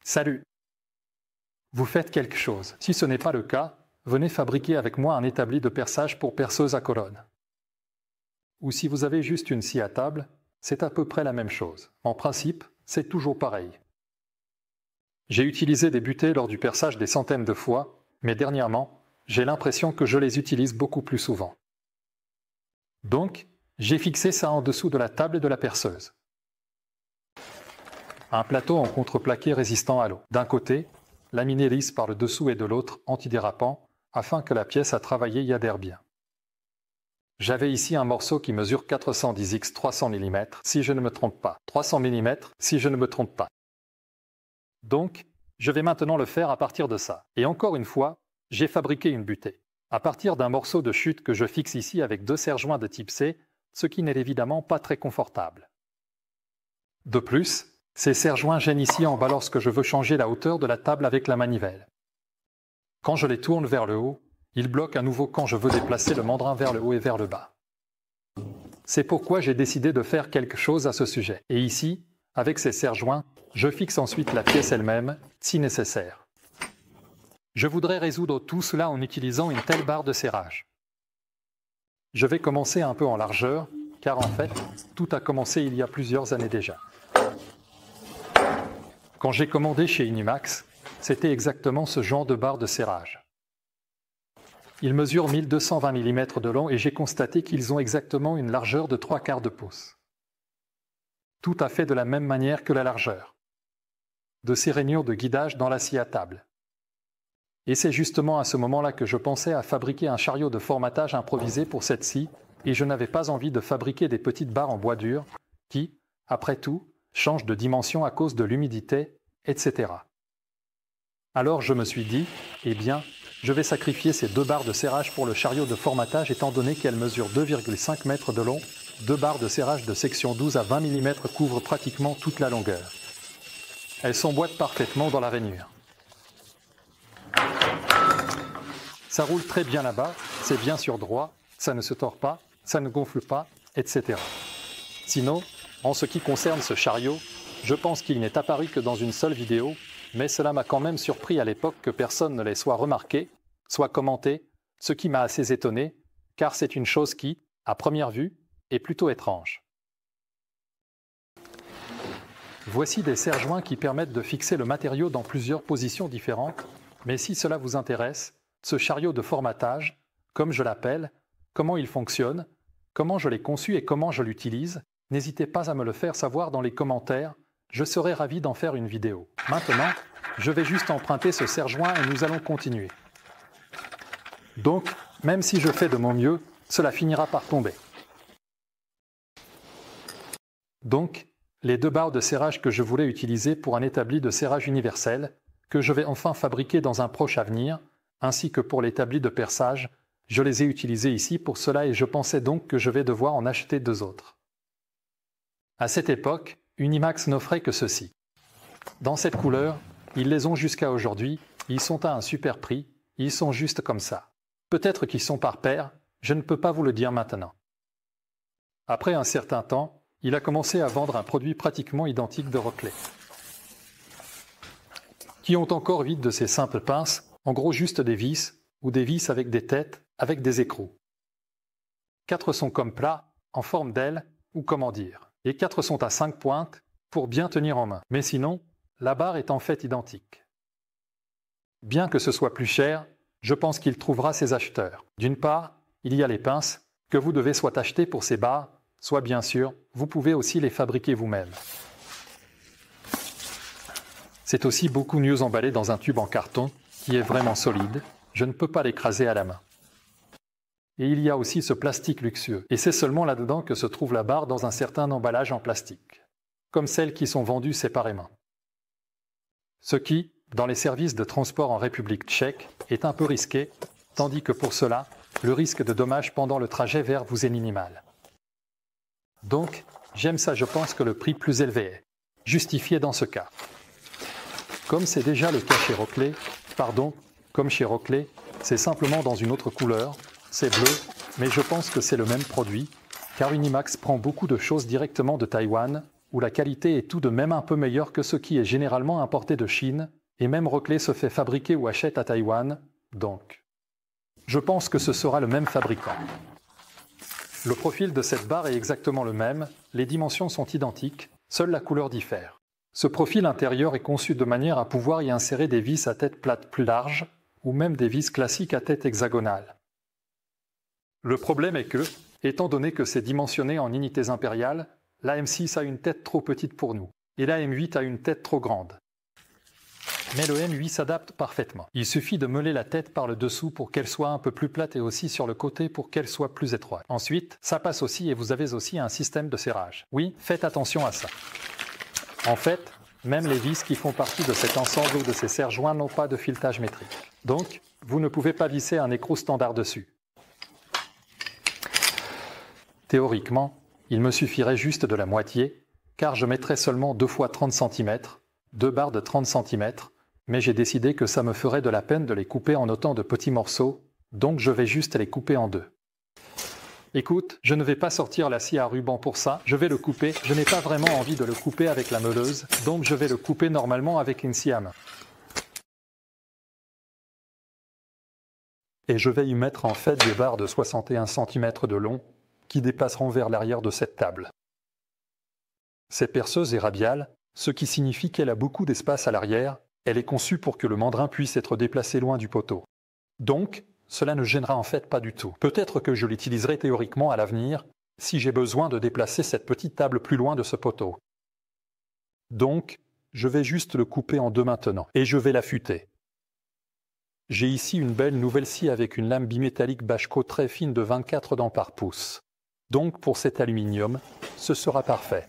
Salut! Vous faites quelque chose. Si ce n'est pas le cas, venez fabriquer avec moi un établi de perçage pour perceuse à colonne. Ou si vous avez juste une scie à table, c'est à peu près la même chose. En principe, c'est toujours pareil. J'ai utilisé des butées lors du perçage des centaines de fois, mais dernièrement, j'ai l'impression que je les utilise beaucoup plus souvent. Donc, j'ai fixé ça en dessous de la table de la perceuse. Un plateau en contreplaqué résistant à l'eau. D'un côté, laminé lisse par le dessous et de l'autre antidérapant, afin que la pièce à travailler y adhère bien. J'avais ici un morceau qui mesure 410 x 300 mm, si je ne me trompe pas. 300 mm, si je ne me trompe pas. Donc, je vais maintenant le faire à partir de ça. Et encore une fois, j'ai fabriqué une butée. À partir d'un morceau de chute que je fixe ici avec 2 serre-joints de type C, ce qui n'est évidemment pas très confortable. De plus, ces serre-joints gênent ici en bas lorsque je veux changer la hauteur de la table avec la manivelle. Quand je les tourne vers le haut, ils bloquent à nouveau quand je veux déplacer le mandrin vers le haut et vers le bas. C'est pourquoi j'ai décidé de faire quelque chose à ce sujet. Et ici, avec ces serre-joints, je fixe ensuite la pièce elle-même, si nécessaire. Je voudrais résoudre tout cela en utilisant une telle barre de serrage. Je vais commencer un peu en largeur, car en fait, tout a commencé il y a plusieurs années déjà. Quand j'ai commandé chez Unimax, c'était exactement ce genre de barre de serrage. Ils mesurent 1220 mm de long et j'ai constaté qu'ils ont exactement une largeur de 3/4 de pouce. Tout à fait de la même manière que la largeur. De ces rainures de guidage dans la scie à table. Et c'est justement à ce moment-là que je pensais à fabriquer un chariot de formatage improvisé pour cette scie, et je n'avais pas envie de fabriquer des petites barres en bois dur qui, après tout, changent de dimension à cause de l'humidité, etc. Alors je me suis dit, eh bien, je vais sacrifier ces 2 barres de serrage pour le chariot de formatage étant donné qu'elles mesurent 2,5 mètres de long, 2 barres de serrage de section 12 à 20 mm couvrent pratiquement toute la longueur. Elles s'emboîtent parfaitement dans la rainure. Ça roule très bien là-bas, c'est bien sûr droit, ça ne se tord pas, ça ne gonfle pas, etc. Sinon, en ce qui concerne ce chariot, je pense qu'il n'est apparu que dans une seule vidéo, mais cela m'a quand même surpris à l'époque que personne ne l'ait soit remarqué, soit commenté, ce qui m'a assez étonné, car c'est une chose qui, à première vue, est plutôt étrange. Voici des serre-joints qui permettent de fixer le matériau dans plusieurs positions différentes, mais si cela vous intéresse, ce chariot de formatage, comme je l'appelle, comment il fonctionne, comment je l'ai conçu et comment je l'utilise, n'hésitez pas à me le faire savoir dans les commentaires, je serai ravi d'en faire une vidéo. Maintenant, je vais juste emprunter ce serre-joint et nous allons continuer. Donc, même si je fais de mon mieux, cela finira par tomber. Donc, les 2 barres de serrage que je voulais utiliser pour un établi de serrage universel, que je vais enfin fabriquer dans un proche avenir, ainsi que pour l'établi de perçage, je les ai utilisés ici pour cela et je pensais donc que je vais devoir en acheter 2 autres. À cette époque, Unimax n'offrait que ceci. Dans cette couleur, ils les ont jusqu'à aujourd'hui, ils sont à un super prix, ils sont juste comme ça. Peut-être qu'ils sont par paire, je ne peux pas vous le dire maintenant. Après un certain temps, il a commencé à vendre un produit pratiquement identique de Rockley, qui ont encore 8 de ces simples pinces, en gros juste des vis, ou des vis avec des têtes, avec des écrous. 4 sont comme plats, en forme d'aile, ou comment dire. Et 4 sont à 5 pointes, pour bien tenir en main. Mais sinon, la barre est en fait identique. Bien que ce soit plus cher, je pense qu'il trouvera ses acheteurs. D'une part, il y a les pinces, que vous devez soit acheter pour ces barres, soit bien sûr, vous pouvez aussi les fabriquer vous-même. C'est aussi beaucoup mieux emballé dans un tube en carton, qui est vraiment solide, je ne peux pas l'écraser à la main. Et il y a aussi ce plastique luxueux, et c'est seulement là-dedans que se trouve la barre dans un certain emballage en plastique, comme celles qui sont vendues séparément. Ce qui, dans les services de transport en République tchèque, est un peu risqué, tandis que pour cela, le risque de dommages pendant le trajet vers vous est minimal. Donc, j'aime ça, je pense que le prix plus élevé est justifié dans ce cas. Comme c'est déjà le cas chez Rockley, comme chez Rockley, c'est simplement dans une autre couleur, c'est bleu, mais je pense que c'est le même produit, car Unimax prend beaucoup de choses directement de Taïwan où la qualité est tout de même un peu meilleure que ce qui est généralement importé de Chine, et même Rockley se fait fabriquer ou achète à Taïwan, donc. Je pense que ce sera le même fabricant. Le profil de cette barre est exactement le même, les dimensions sont identiques, seule la couleur diffère. Ce profil intérieur est conçu de manière à pouvoir y insérer des vis à tête plate plus larges, ou même des vis classiques à tête hexagonale. Le problème est que, étant donné que c'est dimensionné en unités impériales, la M6 a une tête trop petite pour nous, et la M8 a une tête trop grande. Mais le M8 s'adapte parfaitement. Il suffit de meuler la tête par le dessous pour qu'elle soit un peu plus plate et aussi sur le côté pour qu'elle soit plus étroite. Ensuite, ça passe aussi et vous avez aussi un système de serrage. Oui, faites attention à ça. En fait, même les vis qui font partie de cet ensemble ou de ces serre-joints n'ont pas de filetage métrique. Donc, vous ne pouvez pas visser un écrou standard dessus. Théoriquement, il me suffirait juste de la moitié, car je mettrais seulement 2 fois 30 cm, 2 barres de 30 cm, mais j'ai décidé que ça me ferait de la peine de les couper en autant de petits morceaux, donc je vais juste les couper en 2. Écoute, je ne vais pas sortir la scie à ruban pour ça, je vais le couper, je n'ai pas vraiment envie de le couper avec la meuleuse, donc je vais le couper normalement avec une scie à main. Et je vais y mettre en fait des barres de 61 cm de long, qui dépasseront vers l'arrière de cette table. Cette perceuse est radiale, ce qui signifie qu'elle a beaucoup d'espace à l'arrière, elle est conçue pour que le mandrin puisse être déplacé loin du poteau. Donc, cela ne gênera en fait pas du tout. Peut-être que je l'utiliserai théoriquement à l'avenir, si j'ai besoin de déplacer cette petite table plus loin de ce poteau. Donc, je vais juste le couper en 2 maintenant, et je vais l'affûter. J'ai ici une belle nouvelle scie avec une lame bimétallique Bashko très fine de 24 dents par pouce. Donc pour cet aluminium, ce sera parfait.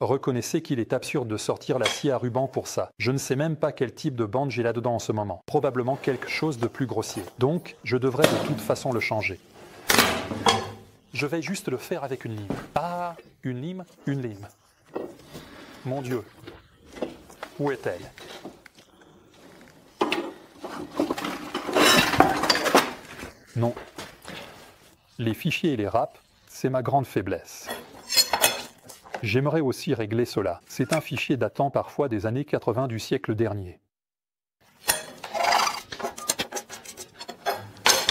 Reconnaissez qu'il est absurde de sortir la scie à ruban pour ça. Je ne sais même pas quel type de bande j'ai là-dedans en ce moment. Probablement quelque chose de plus grossier. Donc, je devrais de toute façon le changer. Je vais juste le faire avec une lime. Ah, une lime, une lime. Mon Dieu. Où est-elle? Non. Les fichiers et les wraps, c'est ma grande faiblesse. J'aimerais aussi régler cela. C'est un fichier datant parfois des années 80 du siècle dernier.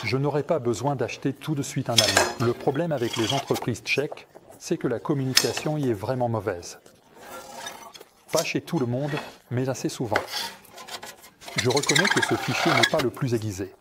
Je n'aurais pas besoin d'acheter tout de suite un allemand. Le problème avec les entreprises tchèques, c'est que la communication y est vraiment mauvaise. Pas chez tout le monde, mais assez souvent. Je reconnais que ce fichier n'est pas le plus aiguisé.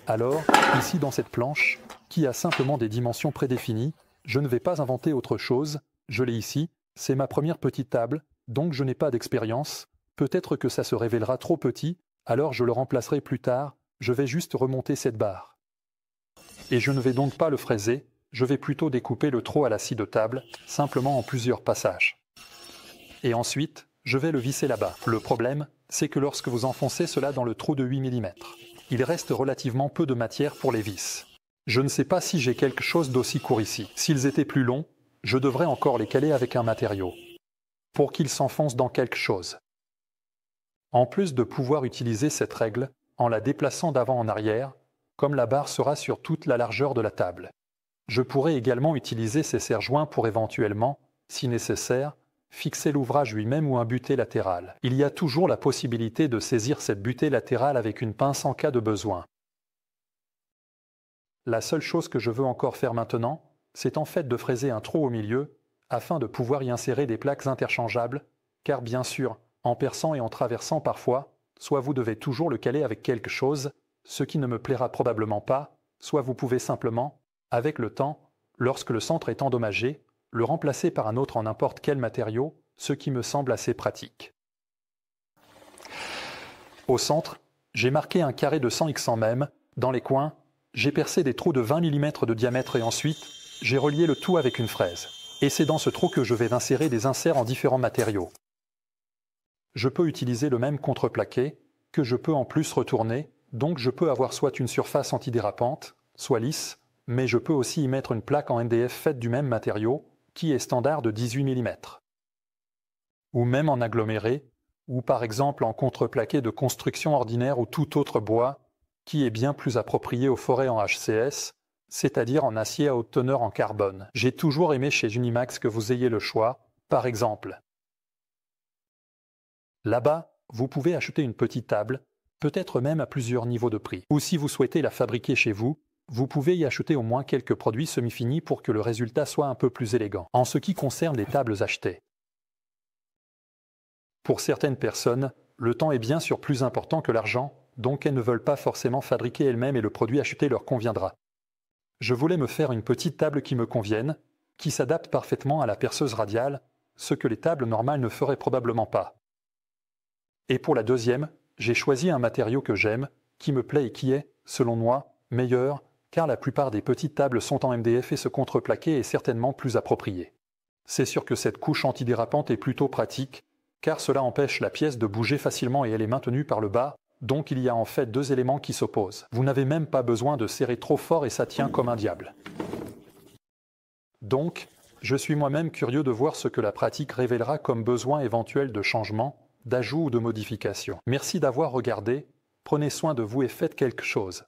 Alors, ici dans cette planche, qui a simplement des dimensions prédéfinies, je ne vais pas inventer autre chose, je l'ai ici, c'est ma première petite table, donc je n'ai pas d'expérience, peut-être que ça se révélera trop petit, alors je le remplacerai plus tard, je vais juste remonter cette barre. Et je ne vais donc pas le fraiser, je vais plutôt découper le trot à la scie de table, simplement en plusieurs passages. Et ensuite, je vais le visser là-bas. Le problème, c'est que lorsque vous enfoncez cela dans le trou de 8 mm, il reste relativement peu de matière pour les vis. Je ne sais pas si j'ai quelque chose d'aussi court ici. S'ils étaient plus longs, je devrais encore les caler avec un matériau, pour qu'ils s'enfoncent dans quelque chose. En plus de pouvoir utiliser cette règle, en la déplaçant d'avant en arrière, comme la barre sera sur toute la largeur de la table. Je pourrais également utiliser ces serre-joints pour éventuellement, si nécessaire, fixer l'ouvrage lui-même ou un butée latéral. Il y a toujours la possibilité de saisir cette butée latérale avec une pince en cas de besoin. La seule chose que je veux encore faire maintenant, c'est en fait de fraiser un trou au milieu, afin de pouvoir y insérer des plaques interchangeables, car bien sûr, en perçant et en traversant parfois, soit vous devez toujours le caler avec quelque chose, ce qui ne me plaira probablement pas, soit vous pouvez simplement, avec le temps, lorsque le centre est endommagé, le remplacer par un autre en n'importe quel matériau, ce qui me semble assez pratique. Au centre, j'ai marqué un carré de 100x même, dans les coins, j'ai percé des trous de 20 mm de diamètre et ensuite, j'ai relié le tout avec une fraise. Et c'est dans ce trou que je vais insérer des inserts en différents matériaux. Je peux utiliser le même contreplaqué, que je peux en plus retourner, donc je peux avoir soit une surface antidérapante, soit lisse, mais je peux aussi y mettre une plaque en MDF faite du même matériau, qui est standard de 18 mm. ou même en aggloméré, ou par exemple en contreplaqué de construction ordinaire ou tout autre bois, qui est bien plus approprié aux forêts en HCS, c'est-à-dire en acier à haute teneur en carbone. J'ai toujours aimé chez Unimax que vous ayez le choix, par exemple. Là-bas, vous pouvez acheter une petite table, peut-être même à plusieurs niveaux de prix. Ou si vous souhaitez la fabriquer chez vous, vous pouvez y acheter au moins quelques produits semi-finis pour que le résultat soit un peu plus élégant. En ce qui concerne les tables achetées, pour certaines personnes, le temps est bien sûr plus important que l'argent, donc elles ne veulent pas forcément fabriquer elles-mêmes et le produit acheté leur conviendra. Je voulais me faire une petite table qui me convienne, qui s'adapte parfaitement à la perceuse radiale, ce que les tables normales ne feraient probablement pas. Et pour la deuxième, j'ai choisi un matériau que j'aime, qui me plaît et qui est, selon moi, meilleur, car la plupart des petites tables sont en MDF et ce contreplaqué est certainement plus approprié. C'est sûr que cette couche antidérapante est plutôt pratique, car cela empêche la pièce de bouger facilement et elle est maintenue par le bas, donc il y a en fait deux éléments qui s'opposent. Vous n'avez même pas besoin de serrer trop fort et ça tient comme un diable. Donc, je suis moi-même curieux de voir ce que la pratique révélera comme besoin éventuel de changement, d'ajout ou de modification. Merci d'avoir regardé, prenez soin de vous et faites quelque chose.